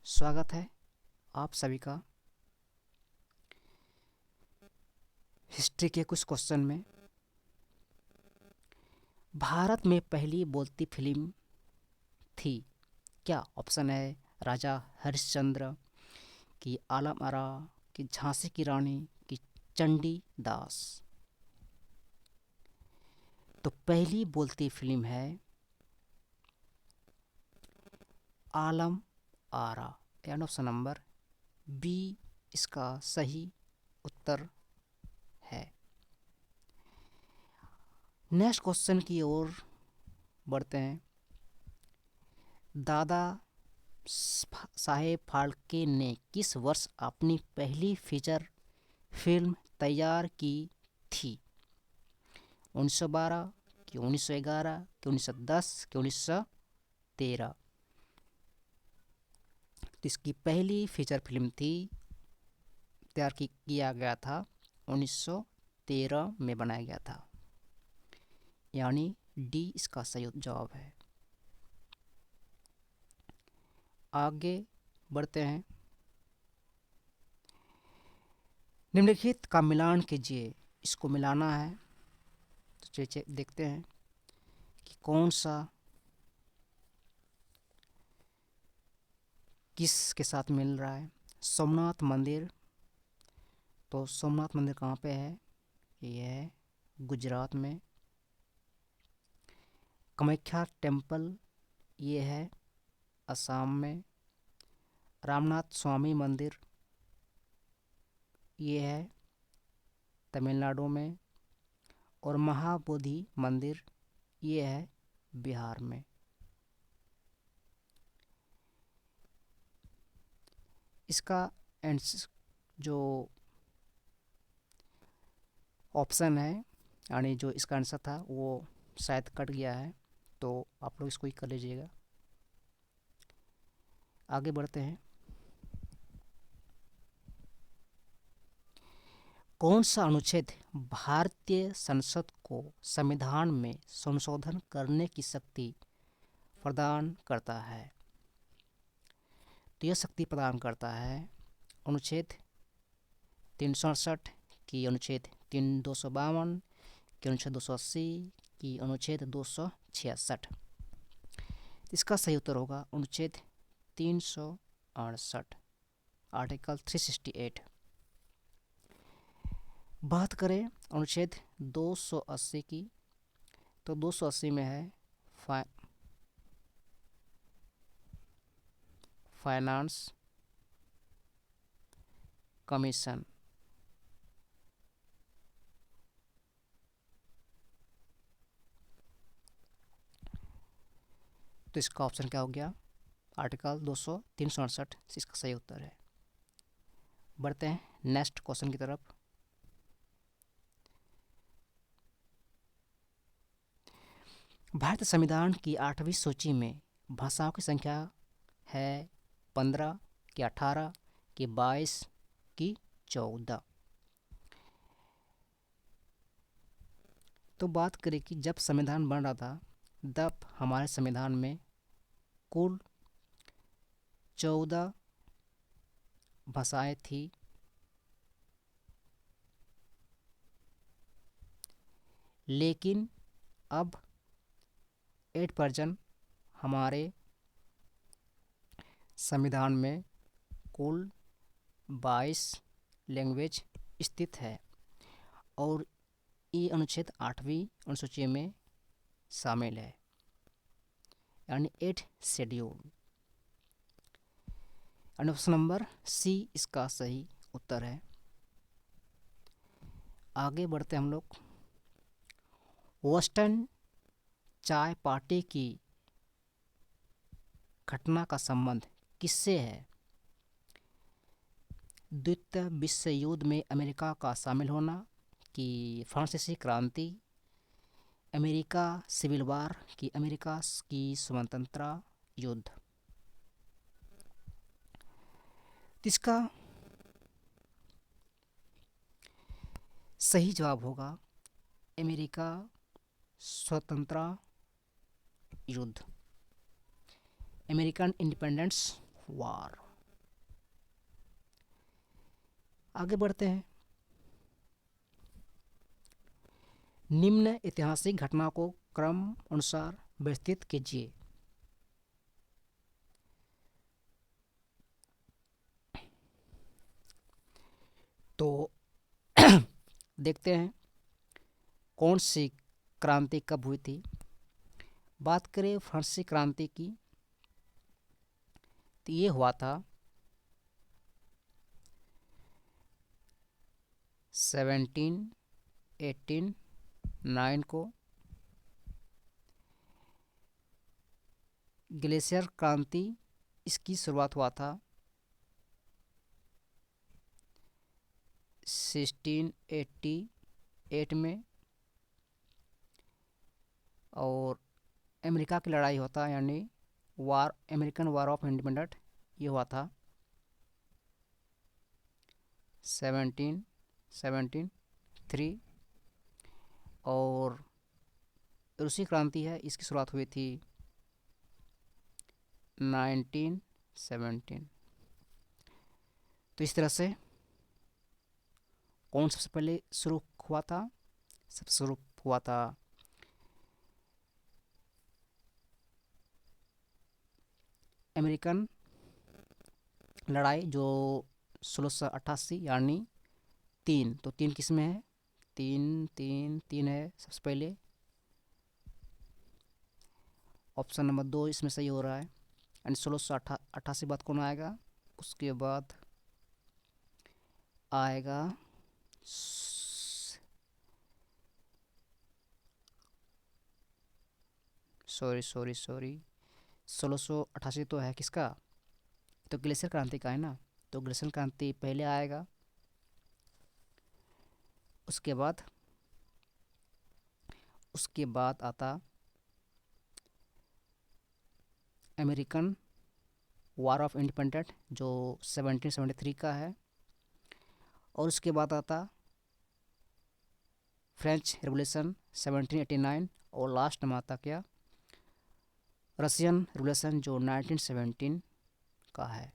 स्वागत है आप सभी का हिस्ट्री के कुछ क्वेश्चन में। भारत में पहली बोलती फिल्म थी क्या? ऑप्शन है राजा हरिश्चंद्र की, आलम आरा की, झांसी की रानी की, चंडी दास। तो पहली बोलती फिल्म है आलम आरा, यानी ऑप्शन नंबर बी इसका सही उत्तर है। नेक्स्ट क्वेश्चन की ओर बढ़ते हैं। दादा साहेब फाल्के ने किस वर्ष अपनी पहली फीचर फिल्म तैयार की थी? 1912 कि 1911 कि 1910 कि 1913? तो इसकी पहली फीचर फिल्म थी तैयार किया गया था 1913 में बनाया गया था, यानी डी इसका सही जवाब है। आगे बढ़ते हैं। निम्नलिखित का मिलान कीजिए। इसको मिलाना है तो चलिए देखते हैं कि कौन सा किस के साथ मिल रहा है। सोमनाथ मंदिर, तो सोमनाथ मंदिर कहाँ पे है? ये है गुजरात में। कामाख्या टेम्पल, ये है असम में। रामनाथ स्वामी मंदिर, ये है तमिलनाडु में। और महाबोधि मंदिर, ये है बिहार में। इसका जो ऑप्शन है, यानी जो इसका आंसर था वो शायद कट गया है, तो आप लोग इसको ही कर लीजिएगा। आगे बढ़ते हैं। कौन सा अनुच्छेद भारतीय संसद को संविधान में संशोधन करने की शक्ति प्रदान करता है? तो यह शक्ति प्रदान करता है अनुच्छेद 367 की, अनुच्छेद 252 की, अनुच्छेद 280 की, अनुच्छेद 266। इसका सही उत्तर होगा अनुच्छेद 368, आर्टिकल 368। बात करें अनुच्छेद 280 की, तो 280 में है फाइनेंस कमीशन। तो इसका ऑप्शन क्या हो गया? आर्टिकल 368 इसका सही उत्तर है। बढ़ते हैं नेक्स्ट क्वेश्चन की तरफ। भारतीय संविधान की 8वीं सूची में भाषाओं की संख्या है 15 कि 18 कि 22 कि 14? तो बात करें कि जब संविधान बन रहा था तब हमारे संविधान में कुल 14 भाषाएं थी। लेकिन अब 8 वर्जन हमारे संविधान में कुल 22 लैंग्वेज स्थित है, और ये अनुच्छेद 8वीं अनुसूची में शामिल है, यानी 8 शेड्यूल। ऑप्शन नंबर सी इसका सही उत्तर है। आगे बढ़ते हम लोग। वेस्टर्न चाय पार्टी की घटना का संबंध किससे है? द्वितीय विश्व युद्ध में अमेरिका का शामिल होना, कि फ्रांसीसी क्रांति, अमेरिका सिविल वार, कि अमेरिका की स्वतंत्रता युद्ध? इसका सही जवाब होगा अमेरिका स्वतंत्रता युद्ध, अमेरिकन इंडिपेंडेंस वार। आगे बढ़ते हैं। निम्न ऐतिहासिक घटना को क्रम अनुसार व्यवस्थित कीजिए। तो देखते हैं कौन सी क्रांति कब हुई थी। बात करें फ्रांसीसी क्रांति की, तो ये हुआ था 1789 को। ग्लेशियर क्रांति इसकी शुरुआत हुआ था 1688 में, और अमेरिका की लड़ाई होता यानी वार, अमेरिकन वार ऑफ इंडिपेंडेंस, ये हुआ था 1773। और रूसी क्रांति है, इसकी शुरुआत हुई थी 1917। तो इस तरह से कौन सबसे पहले शुरू हुआ था? सबसे शुरू हुआ था अमेरिकन लड़ाई, जो 1688 यानी 3, तो 3 किसमें है? 3 है सबसे पहले। ऑप्शन नंबर 2 इसमें सही हो रहा है, यानी 1688 बाद कौन आएगा? उसके बाद आएगा सॉरी 1688 तो है किसका? तो ग्लेशियर क्रांति का है ना, तो ग्लेशियर क्रांति पहले आएगा। उसके बाद आता अमेरिकन वार ऑफ इंडिपेंडेंस, जो 1773 का है। और उसके बाद आता फ्रेंच रेवोल्यूशन 1789, और लास्ट में आता क्या? रशियन रेवोल्यूशन, जो 1917 का है।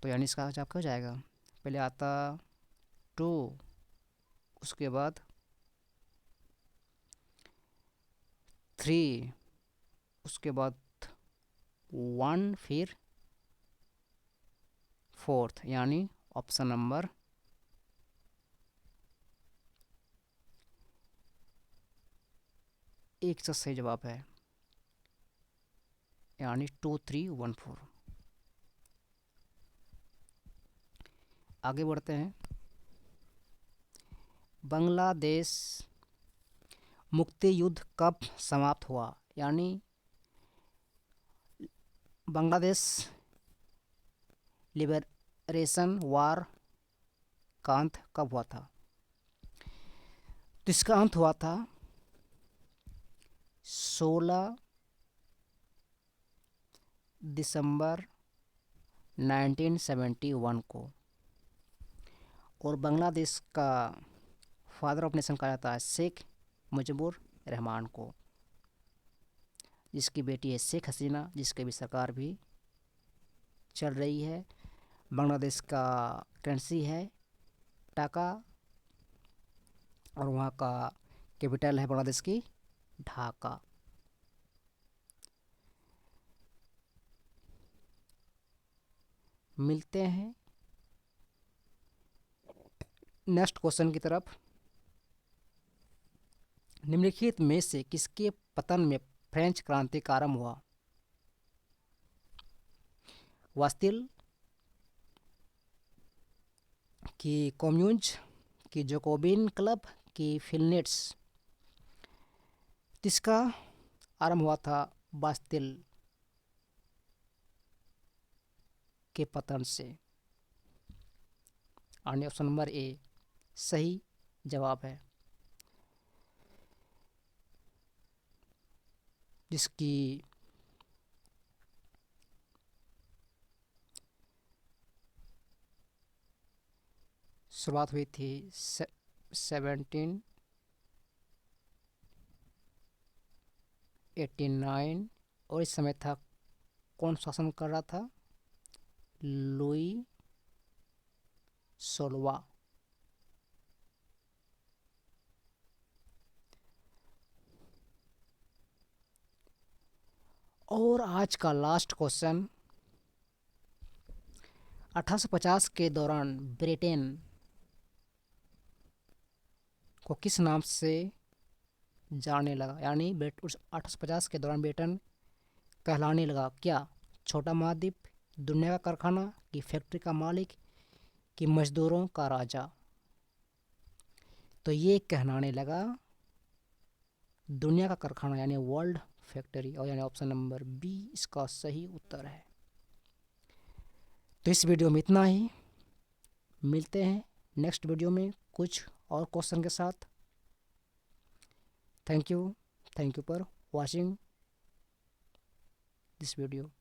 तो यानी इसका जवाब क्या हो जाएगा? पहले आता 2, उसके बाद 3, उसके बाद 1, फिर 4th, यानी ऑप्शन नंबर एक से सही जवाब है, यानी 2314। आगे बढ़ते हैं। बांग्लादेश मुक्ति युद्ध कब समाप्त हुआ? यानी बांग्लादेश लिबरेशन वार का अंत कब हुआ था? तो इसका अंत हुआ था 16 दिसंबर 1971 को। और बांग्लादेश का फादर ऑफ नेशन कहा जाता है शेख मुजीबुर रहमान को, जिसकी बेटी है शेख हसीना, जिसके भी सरकार भी चल रही है। बांग्लादेश का करेंसी है टाका, और वहाँ का कैपिटल है बांग्लादेश की ढाका। मिलते हैं नेक्स्ट क्वेश्चन की तरफ। निम्नलिखित में से किसके पतन में फ्रेंच क्रांति का आरंभ हुआ? वास्तिल की कम्यून्स, की जैकोबिन क्लब, की फिलनेट्स? जिसका आरंभ हुआ था बास्तिल के पतन से, यानी ऑप्शन नंबर ए सही जवाब है। जिसकी शुरुआत हुई थी 1789, और इस समय था कौन शासन कर रहा था? लुई 16वां। और आज का लास्ट क्वेश्चन, 1850 के दौरान ब्रिटेन को किस नाम से जाने लगा? यानी 1850 के दौरान ब्रिटेन कहलाने लगा क्या? छोटा महाद्वीप, दुनिया का कारखाना, कि फैक्ट्री का मालिक, कि मजदूरों का राजा? तो ये कहलाने लगा दुनिया का कारखाना, यानी वर्ल्ड फैक्ट्री, और यानी ऑप्शन नंबर बी इसका सही उत्तर है। तो इस वीडियो में इतना ही, मिलते हैं नेक्स्ट वीडियो में कुछ और क्वेश्चन के साथ। Thank you for watching this video.